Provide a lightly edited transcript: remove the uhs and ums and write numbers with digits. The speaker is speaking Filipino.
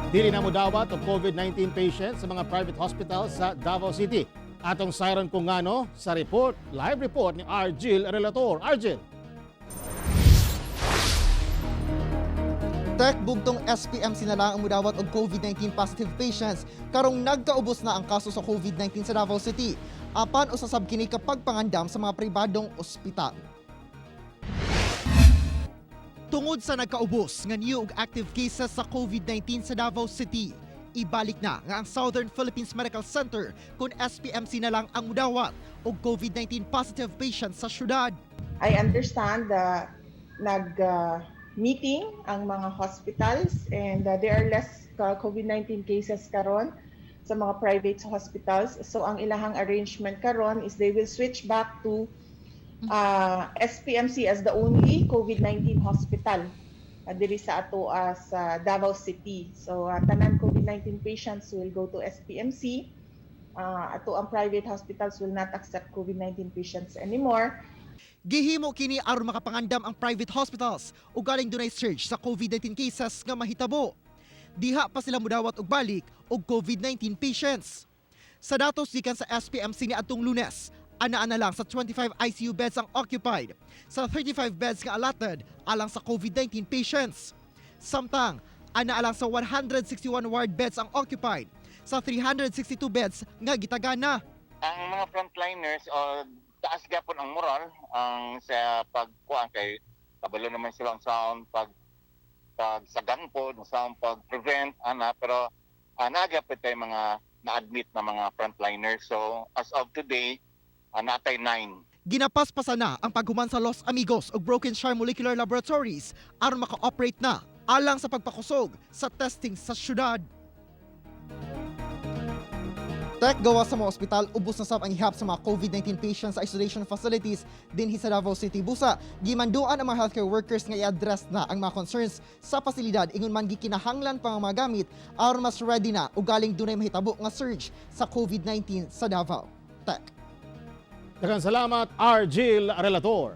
Dili na mudawat og COVID-19 patients sa mga private hospitals sa Davao City. Atong siren kung ngano sa report, live report ni Argil Relator. Argil. Bugtong SPMC na lang ang mudawat og COVID-19 positive patients karong nagkaubos na ang kaso sa COVID-19 sa Davao City. Apan usasab kini kapag pangandam sa mga pribadong ospital. Tungod sa nagkaubos nga new ug active cases sa COVID-19 sa Davao City, ibalik na nga ang Southern Philippines Medical Center kung SPMC na lang ang mudawat og COVID-19 positive patients sa siyudad. I understand na meeting ang mga hospitals and there are less COVID-19 cases karon sa mga private hospitals. So ang ilahang arrangement karon is they will switch back to SPMC as the only COVID-19 hospital diri sa ato sa Davao City. So tanan COVID-19 patients will go to SPMC. Ato ang private hospitals will not accept COVID-19 patients anymore. Gihimo kini aron makapangandam ang private hospitals ug galing dunay surge sa COVID-19 cases nga mahitabo. Diha pa sila mudawat og balik og COVID-19 patients. Sa datos gikan sa SPMC niadtong Lunes, ana-ana lang sa 25 ICU beds ang occupied, sa 35 beds nga allotted alang sa COVID-19 patients. Samtang, ana lang sa 161 ward beds ang occupied, sa 362 beds nga gitagana. Ang mga frontliners taas gapon ang moral ang sa pagkuan kay kabalo naman sila ang sound pag sagan po sa pag-prevent pero nagapit tay mga na-admit na mga frontliners. So as of today natay 9. Ginapaspasan na ang paghuman sa Los Amigos ug Broken Shore Molecular Laboratories aron maka-operate na alang sa pagpakusog sa testing sa siyudad. Gawa sa mga ospital, ubos na sab ang ihap sa mga COVID-19 patients sa isolation facilities dinhi sa Davao City. Busa, gimanduan ang mga healthcare workers nga i-address na ang mga concerns sa pasilidad ingon man gikinahanglan pa nga mga gamit aron mas ready na ug galing dunay mahitabo nga surge sa COVID-19 sa Davao. Daghang salamat, Argil Relator.